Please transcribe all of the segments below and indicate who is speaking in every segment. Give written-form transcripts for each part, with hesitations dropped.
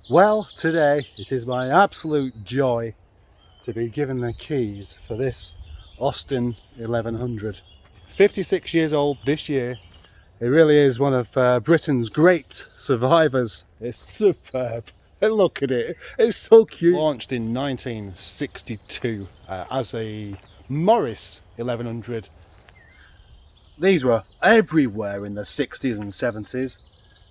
Speaker 1: Well, today it is my absolute joy to be given the keys for this Austin 1100. 56 years old this year. It really is one of Britain's great survivors. It's superb. And look at it, it's so cute. Launched in 1962 as a Morris 1100. These were everywhere in the 60s and 70s,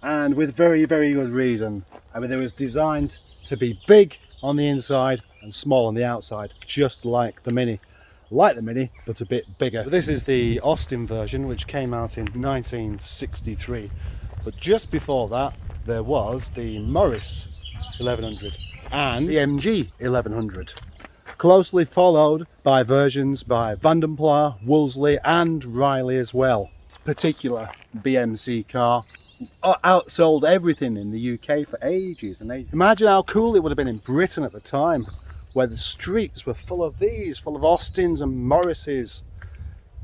Speaker 1: and with very, very good reason. I mean, they was designed to be big on the inside and small on the outside, just like the Mini. Like the Mini, but a bit bigger. This is the Austin version, which came out in 1963. But just before that, there was the Morris 1100 and the MG 1100. Closely followed by versions by Vandenpla, Wolseley and Riley as well. This particular BMC car outsold everything in the UK for ages and ages. Imagine how cool it would have been in Britain at the time, where the streets were full of these, full of Austins and Morrises,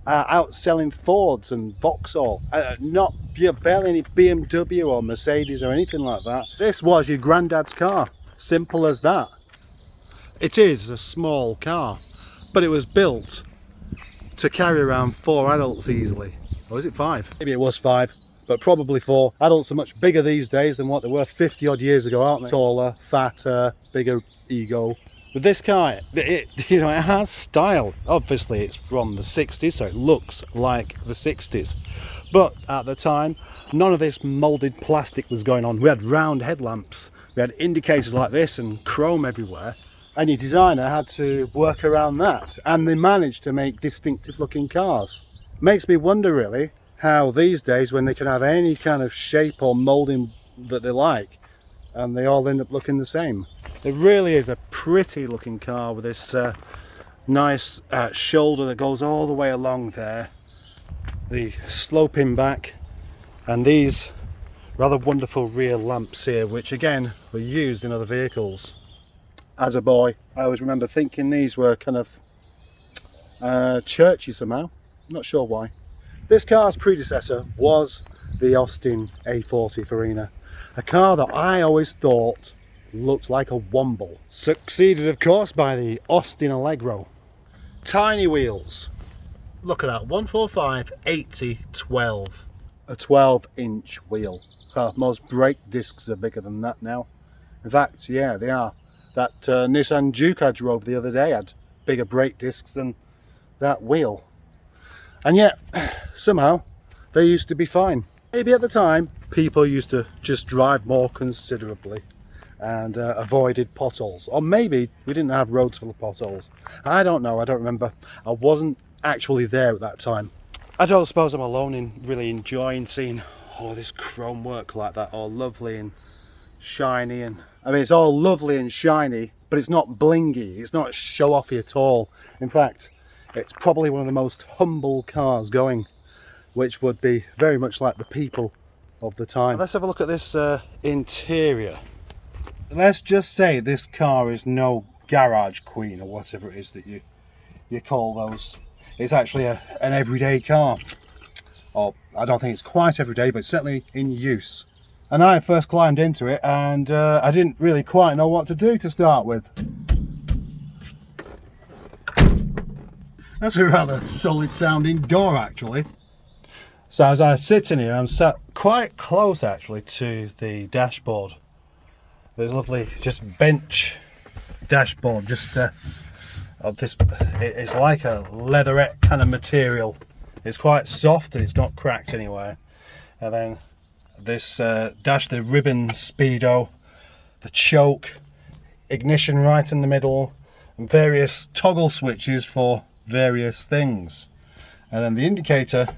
Speaker 1: outselling Fords and Vauxhall. Not barely any BMW or Mercedes or anything like that. This was your granddad's car, simple as that. It is a small car, but it was built to carry around 4 adults easily. Or is it 5? Maybe it was 5, but probably 4. Adults are much bigger these days than what they were 50 odd years ago, aren't they? Taller, fatter, bigger ego. But this car, it has style. Obviously it's from the 60s, so it looks like the 60s. But at the time, none of this moulded plastic was going on. We had round headlamps, we had indicators like this and chrome everywhere. And your designer had to work around that. And they managed to make distinctive looking cars. Makes me wonder really how these days, when they can have any kind of shape or moulding that they like, and they all end up looking the same. It really is a pretty looking car with this nice shoulder that goes all the way along there, the sloping back, and these rather wonderful rear lamps here, which again were used in other vehicles. As a boy, I always remember thinking these were kind of churchy somehow, not sure why. This car's predecessor was the Austin A40 Farina, a car that I always thought looked like a Womble. Succeeded of course by the Austin Allegro. Tiny wheels. Look at that, 145 80 12. A 12-inch wheel. Most brake discs are bigger than that now. In fact, yeah, they are. That Nissan Juke I drove the other day had bigger brake discs than that wheel. And yet, somehow, they used to be fine. Maybe at the time, people used to just drive more considerably and avoided potholes. Or maybe we didn't have roads full of potholes. I don't know, I don't remember. I wasn't actually there at that time. I don't suppose I'm alone in really enjoying seeing all this chrome work like that, all lovely and shiny. And I mean, it's all lovely and shiny, but it's not blingy, it's not show-offy at all. In fact, it's probably one of the most humble cars going, which would be very much like the people of the time. Let's have a look at this interior. Let's just say this car is no garage queen or whatever it is that you call those. It's actually an everyday car. Or I don't think it's quite everyday, but certainly in use. And I first climbed into it and I didn't really quite know what to do to start with. That's a rather solid sounding door actually. So as I sit in here, I'm sat quite close actually to the dashboard. There's a lovely just bench dashboard, just of this, it's like a leatherette kind of material. It's quite soft and it's not cracked anywhere. And then this dash, the ribbon speedo, the choke, ignition right in the middle, and various toggle switches for various things. And then the indicator,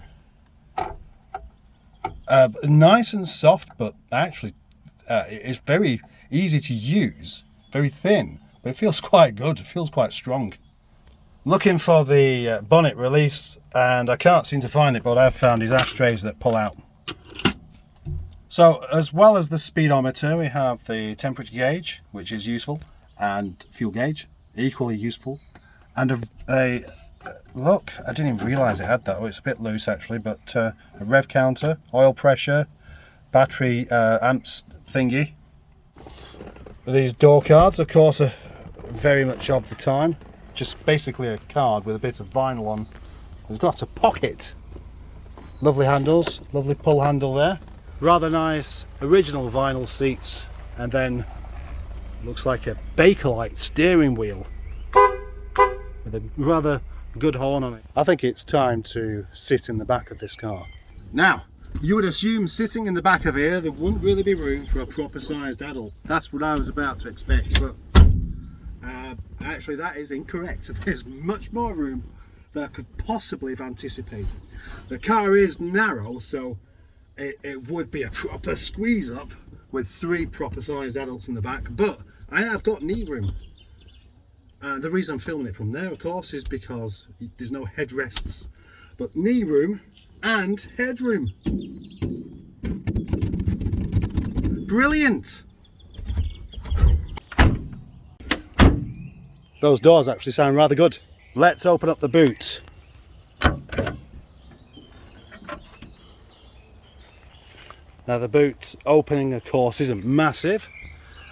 Speaker 1: nice and soft, but actually it's very easy to use, very thin, but it feels quite good, it feels quite strong. Looking for the bonnet release and I can't seem to find it, but I've found these ashtrays that pull out. So as well as the speedometer, we have the temperature gauge, which is useful, and fuel gauge, equally useful, and a look, I didn't even realise it had that. Oh, it's a bit loose actually, but a rev counter, oil pressure, battery amps thingy. These door cards, of course, are very much of the time. Just basically a card with a bit of vinyl on. It's got a pocket. Lovely handles, lovely pull handle there. Rather nice original vinyl seats, and then looks like a Bakelite steering wheel with a rather good horn on it. I think it's time to sit in the back of this car. Now, you would assume sitting in the back of here there wouldn't really be room for a proper sized adult. That's what I was about to expect, but actually that is incorrect. There's much more room than I could possibly have anticipated. The car is narrow, so it would be a proper squeeze up with 3 proper sized adults in the back, but I have got knee room. The reason I'm filming it from there, of course, is because there's no headrests, but knee room and headroom. Brilliant! Those doors actually sound rather good. Let's open up the boot. Now the boot opening, of course, isn't massive,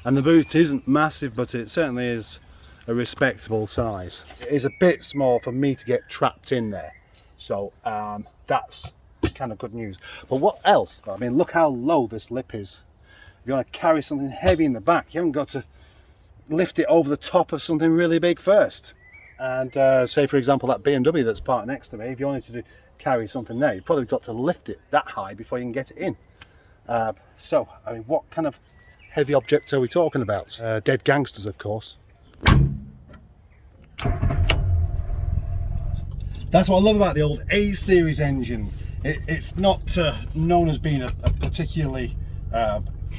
Speaker 1: and the boot isn't massive, but it certainly is a respectable size. It is a bit small for me to get trapped in there, so that's kind of good news. But what else? I mean, look how low this lip is. If you want to carry something heavy in the back, you haven't got to lift it over the top of something really big first. And say, for example, that BMW that's parked next to me, if you wanted to carry something there, you've probably got to lift it that high before you can get it in. So, I mean, what kind of heavy object are we talking about? Dead gangsters, of course. That's what I love about the old A series engine. It's not known as being a particularly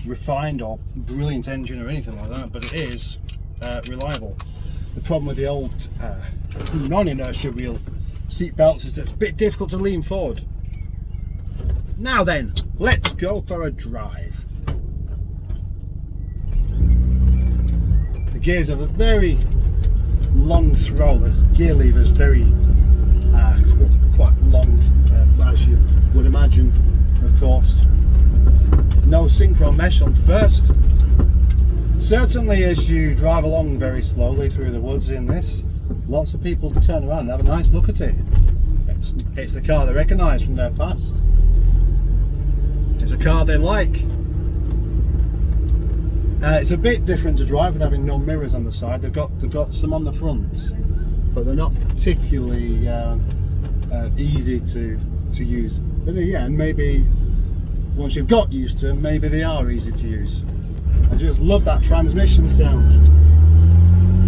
Speaker 1: refined or brilliant engine or anything like that, but it is reliable. The problem with the old non-inertia wheel seat belts is that it's a bit difficult to lean forward. Now then, let's go for a drive. The gears have a very long throw. The gear lever is very quite long, as you would imagine, of course. No synchro mesh on first. Certainly as you drive along very slowly through the woods in this, lots of people turn around and have a nice look at it. It's a car they recognise from their past. It's a car they like. It's a bit different to drive with having no mirrors on the side. They've got some on the front, but they're not particularly easy to use. But yeah, and maybe once you've got used to them, maybe they are easy to use. I just love that transmission sound.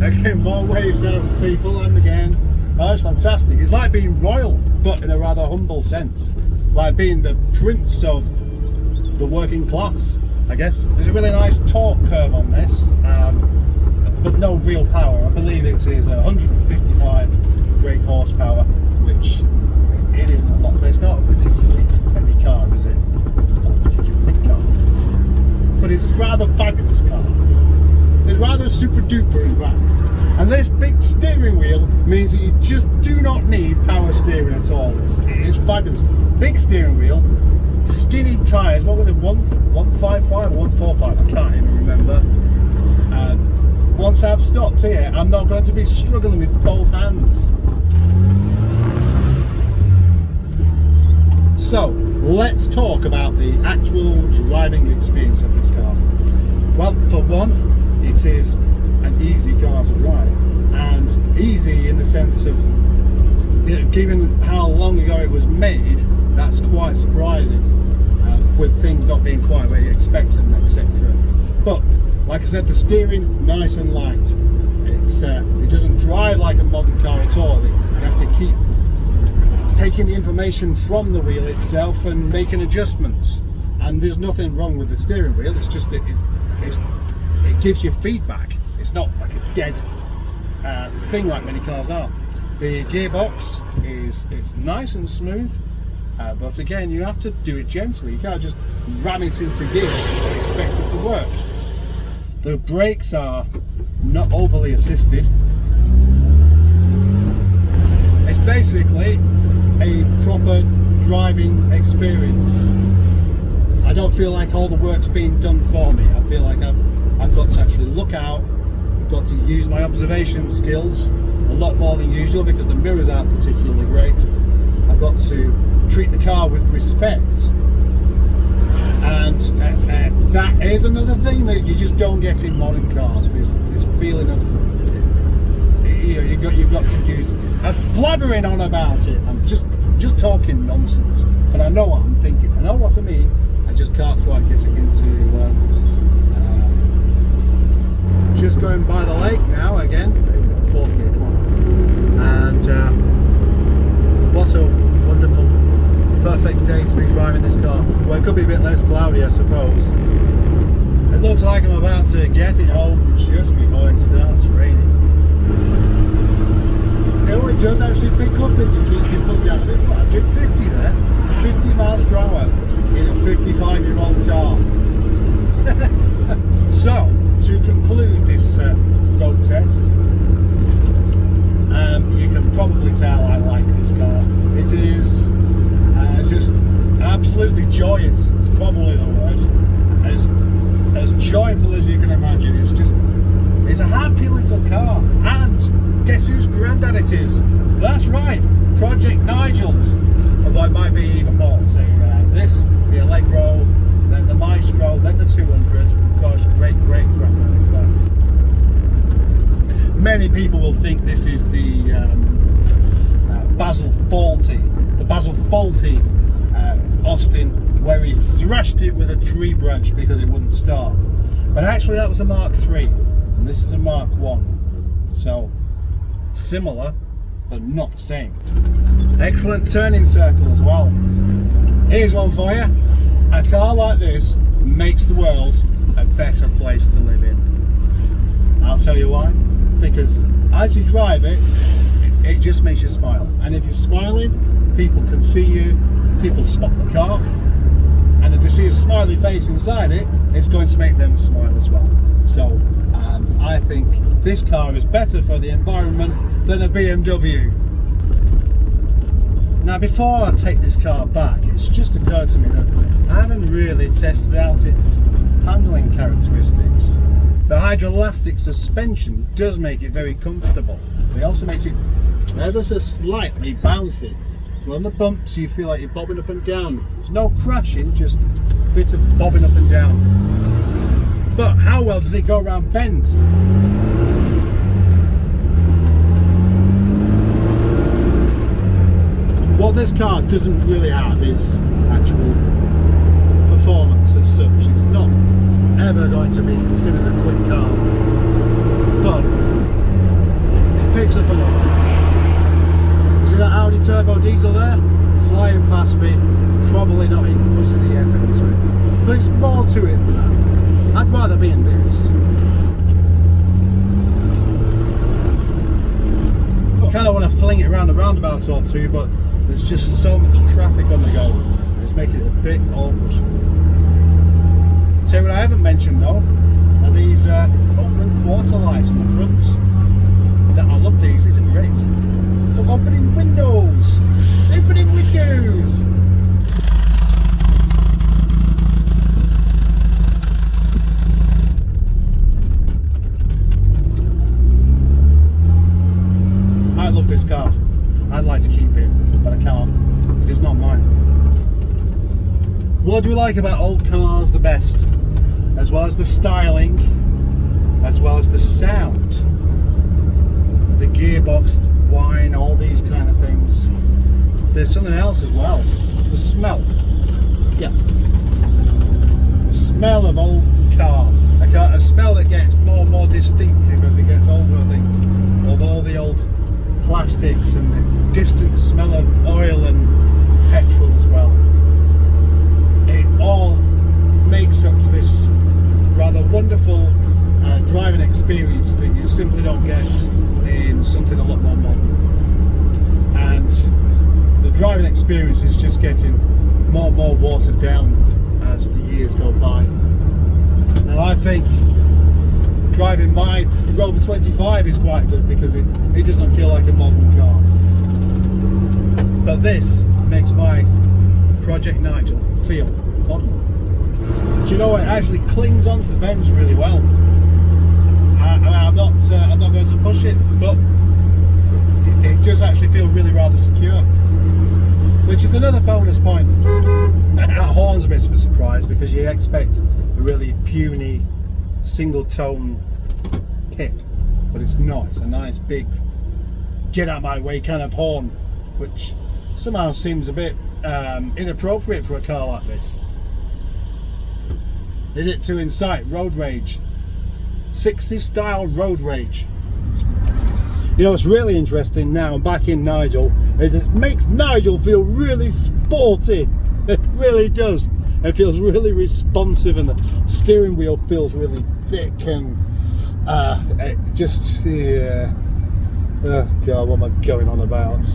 Speaker 1: Again, more waves there for people, and again, oh, it's fantastic. It's like being royal, but in a rather humble sense. Like being the prince of the working class, I guess. There's a really nice torque curve on this, but no real power. I believe it is 155 brake horsepower, which it isn't a lot, but it's not a particularly heavy car, is it? Not a particularly big car. But it's a rather fabulous car. It's rather super duper in fact. And this big steering wheel means that you just do not need power steering at all. It is fabulous. Big steering wheel, skinny tyres, what were they, 155 or 145? I can't even remember. Once I've stopped here, I'm not going to be struggling with both hands. So, let's talk about the actual driving experience of this car. Well, for one, it is an easy car to drive, and easy in the sense of, you know, given how long ago it was made, that's quite surprising, with things not being quite where you expect them, etc. But like I said, the steering nice and light. It doesn't drive like a modern car at all. You have to keep taking the information from the wheel itself and making adjustments. And there's nothing wrong with the steering wheel. It's just that it gives you feedback. It's not like a dead thing like many cars are. The gearbox it's nice and smooth, but again, you have to do it gently. You can't just ram it into gear and expect it to work. The brakes are not overly assisted. It's basically a proper driving experience. I don't feel like all the work's being done for me. I feel like I've got to actually look out, I've got to use my observation skills a lot more than usual because the mirrors aren't particularly great. I've got to treat the car with respect, and that is another thing that you just don't get in modern cars. This feeling of, you know, you've got to use. I'm blabbering on about it. I'm just talking nonsense, but I know what I'm thinking. I know what I mean. I just can't quite get it into. Just going by the lake now again. We've got a fourth gear. Come on. And what a wonderful, perfect day to be driving this car. Well, it could be a bit less cloudy, I suppose. It looks like I'm about to get it home just before it starts raining. Oh, it does actually pick up if you keep your foot down a bit. Well, I did 50 there. 50 miles per hour in a 55-year-old car. So, to conclude this road test, you can probably tell I like this car. It is just absolutely joyous. It's probably the word. As joyful as you can imagine. It's a happy little car. And guess whose granddad it is? That's right, Project Nigel's. Although it might be even more. So this, the Allegro, then the Maestro, then the 200. Of course, great granddad in fact. Many people will think this is the Basil Fawlty Austin, where he thrashed it with a tree branch because it wouldn't start. But actually that was a Mark III, and this is a Mark I. So similar, but not the same. Excellent turning circle as well. Here's one for you. A car like this makes the world a better place to live in. I'll tell you why. Because as you drive it, it just makes you smile. And if you're smiling, people can see you, people spot the car, and if they see a smiley face inside it, it's going to make them smile as well. So I think this car is better for the environment than a BMW. Now, before I take this car back, it's just occurred to me that I haven't really tested out its handling characteristics. The hydroelastic suspension does make it very comfortable. It also makes it ever so slightly bouncy. On the bumps you feel like you're bobbing up and down. There's no crashing, just a bit of bobbing up and down. But how well does it go around bends? What this car doesn't really have is actual performance as such. It's not ever going to be considered a quick car, but it picks up enough. See that Audi turbo diesel there? Flying past me, probably not even putting any effort into it. But it's more to it than that. I'd rather be in this. I kind of want to fling it around a roundabout or two, but there's just so much traffic on the go. It's making it a bit awkward. Tell you what I haven't mentioned though, are these open quarter lights on the front. I love these are great. So opening windows! Opening windows! I love this car. I'd like to keep it, but I can't. It's not mine. What do we like about old cars the best? As well as the styling, as well as the sound, the gearbox whine, all these kind of things. There's something else as well. The smell. Yeah. The smell of old car. A smell that gets more and more distinctive as it gets older, I think. Of all the old plastics and the distant smell of oil and petrol as well. It all makes up for this rather wonderful driving experience that you simply don't get in something a lot more modern. And the driving experience is just getting more and more watered down as the years go by. Now I think driving my Rover 25 is quite good because it doesn't feel like a modern car. But this makes my Project Nigel feel modern. Do you know what? It actually clings onto the bends really well. I'm not going to push it, but it does actually feel really rather secure, which is another bonus point. That horn's a bit of a surprise because you expect a really puny single tone pick, but it's not. It's a nice big get out of my way kind of horn, which somehow seems a bit inappropriate for a car like this. Is it to incite road rage? 60s style road rage. You know what's really interesting now, back in Nigel, is it makes Nigel feel really sporty. It really does. It feels really responsive, and the steering wheel feels really thick, and it just, yeah. Oh God, what am I going on about?